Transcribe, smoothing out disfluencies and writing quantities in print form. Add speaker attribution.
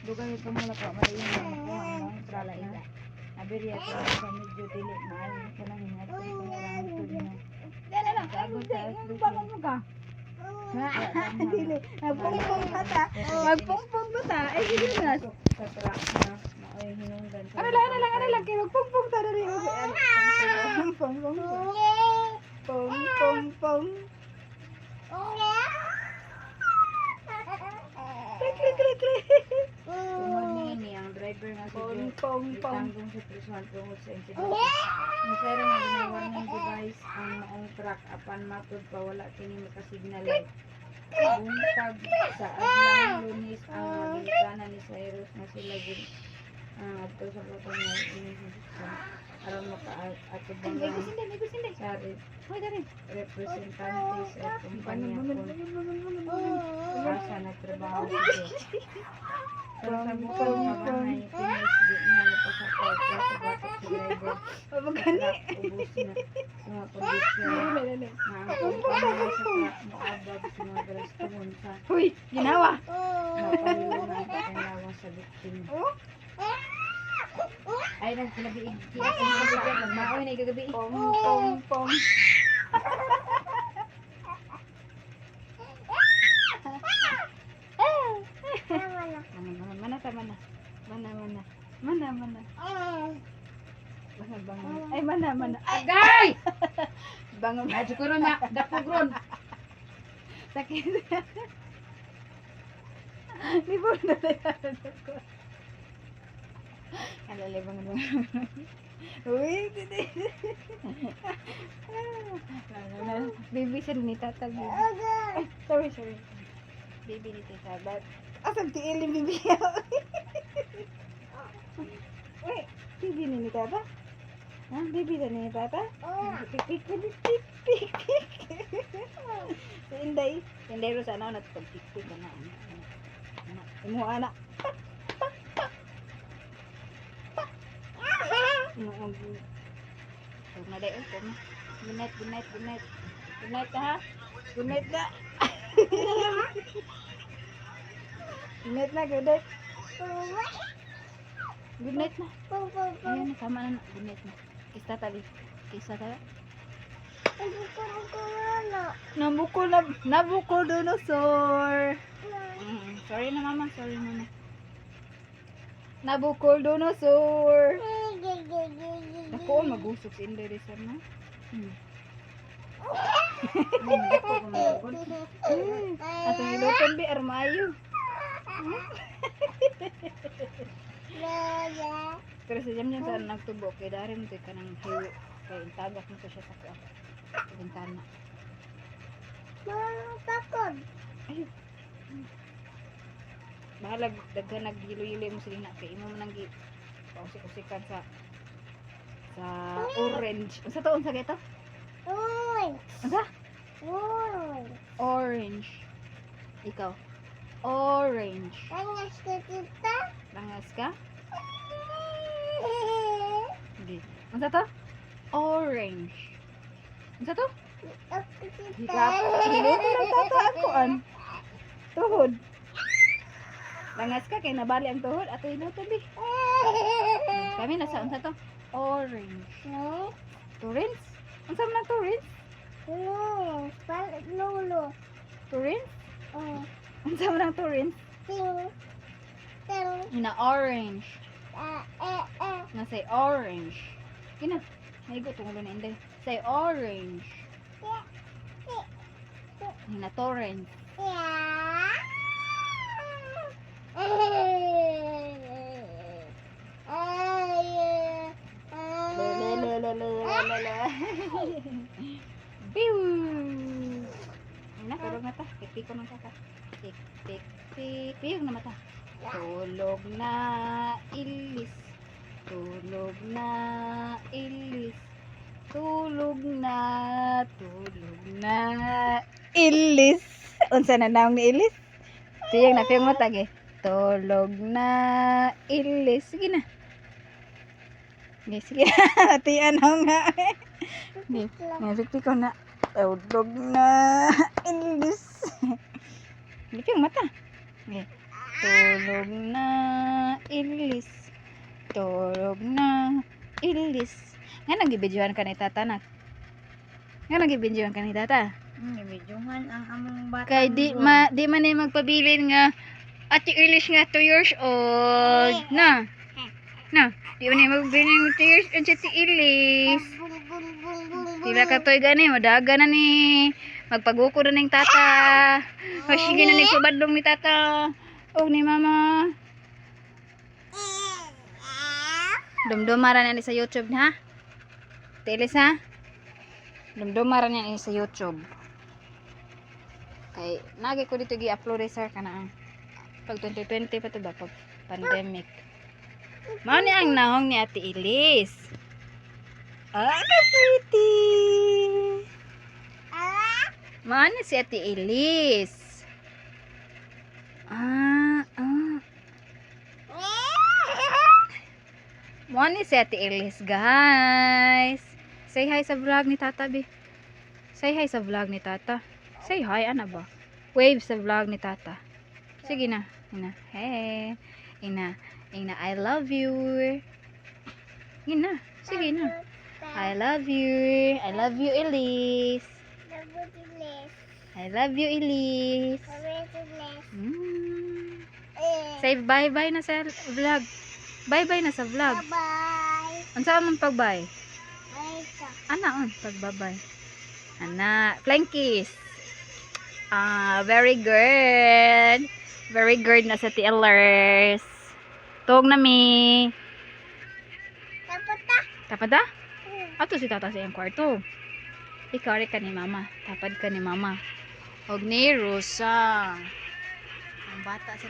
Speaker 1: Dugay ko mo ko mali yung ano trala ila. Abiriya ko sa medyo dili maayo ko nang hingat ko lang tudno. Dala lang sagot sa bangon mo ka. Dili. Nagpungpong bata. Magpungpong bata. Ay dili na. Sa tra na maoy hinungdan. Ano lang kay magpungpong ta dali. Pong pong pong pong. Klik. Tungod ni ang driver nga si Joe. Tanggung sa prisuhan tungod sa insidente. Nasayro nga ginawang ng device ang maong truck apan matod pa wala kini makasignal light. Buntag sa adlang Lunes ang magigana ni Cyrus nga sila gid adto sa botong nga aron maka-atubang sa representante sa kumpanya kung asa nagtrabaho siya. Pero sa bukod nga bahay, pinisdi na napasakot sa batok sa driver. Ubus na sa mga kondisyon na ang kumpanya sa moabag sa mga galastungon sa
Speaker 2: Ginawa.
Speaker 1: mapalulungan sa kailangan sa biktima. Ay, nang sinabiig. Maoy na igagabi.
Speaker 2: Pong. Mana. Bangon. Ay, mana.
Speaker 1: Agay!
Speaker 2: Bangon.
Speaker 1: Ay, siguro na, dapugron.
Speaker 2: Sakit. Libon na tayo. Alala, bangon. Uy, hindi. Baby, siya ni Tata. Ay, sorry. Baby ni Tita. Asal tiil yung baby. Uy, baby ni Tata? Ha? Baby ni Tata? Pik. Si Inday ro sana na pagpik na. Imo anak. Huwag na day, good night. Good night ka ha? Good night na. Good night na. Good night na. Ayan, tama na. Good night na. Kista tabi. Nabukol dinosaur. Sorry na mama. Nabukol dinosaur. Dako magusok si Inday Rizal na. Ato niluton bi armayo. Pero sa jam saan nagtubo kay darin kay kanang hiwi kay intagak mo siya sa bintana.
Speaker 3: Takot.
Speaker 2: Ay. Bahalag daghan naghilo-hilo mo sila na kay imo man ang gi pausik-usikan sa orange. Unsa to unsa gito? Unsa? Orange. Ikaw. Orange.
Speaker 3: Langas ka kita.
Speaker 2: Langas ka? Hindi. Unsa to? Orange. Unsa to? Hikap. Hilutin ang tatakuan. Tuhod. Langas ka kay nabali ang tuhod ato hilutin bi. Kami nasa unsa to? Orange. Torrents? Unsa man ang torrents?
Speaker 3: Lolo.
Speaker 2: Torrents? Unsa man ang torrents? Na orange. Na say orange. Kina. Naigo tungulo na Inday. Say orange. Na torrents. Pew! Ano, tulog na ta. Pipiko ng tata. Tik. Piyog na mata. Tulog na ilis. Tulog na ilis. Unsa na naong ni ilis? Tiyang na piyong mata ge. Tulog na ilis. Sige na. Sige. Tiyan ako nga. Ngerti ko na. Tulog na ilis. Piyong mata. Tulog na, ilis. Tulog na, ilis. Nga nagibidyohan ka ni tata na? Nga nagibidyohan ka ni tata?
Speaker 1: Ibidyuhan ang among bata.
Speaker 2: Kay di man ni magpabilin nga Ate Ilis nga 2 years old. Na. Di man ni magpabilin nga 2 years old si Ate Ilis. Tila ka toy gani, madaga na ni. Magpaguko na ning tata. Masige na ni subadlong ni tata. O ni mama. Dumdumaran na ni sa YouTube ha. Tilis ha. Dumdumaran na ni sa YouTube. Kay nagi ko dito gi-upload sir kana pag 2020 pa to ba pag pandemic. Mao ni ang nahong ni Ate Ilis. Ah, pretty. Mao ni si Ate Ilis. Mao ni si Ate Ilis, guys. Say hi sa vlog ni Tata, be. Say hi sa vlog ni Tata. Say hi, ano ba? Wave sa vlog ni Tata. Sige na. Ina. Hey. Ina, I love you. Ina. Sige na. I love you. I love you, Elise. I love you, Elise. Say bye-bye na sa vlog. Bye-bye na sa vlog.
Speaker 3: Bye.
Speaker 2: Unsa man pag-bye?
Speaker 3: Ito.
Speaker 2: Ana on pag-bye. Ana, flying kiss. Very good. Very good na sa TLers. Tog na mi.
Speaker 3: Tapos ta.
Speaker 2: Tapad da? Ato si tata sa iyang kwarto. Ikaw rin ka ni mama. Tapad ka ni mama. Og ni Rosa. Ang bata sa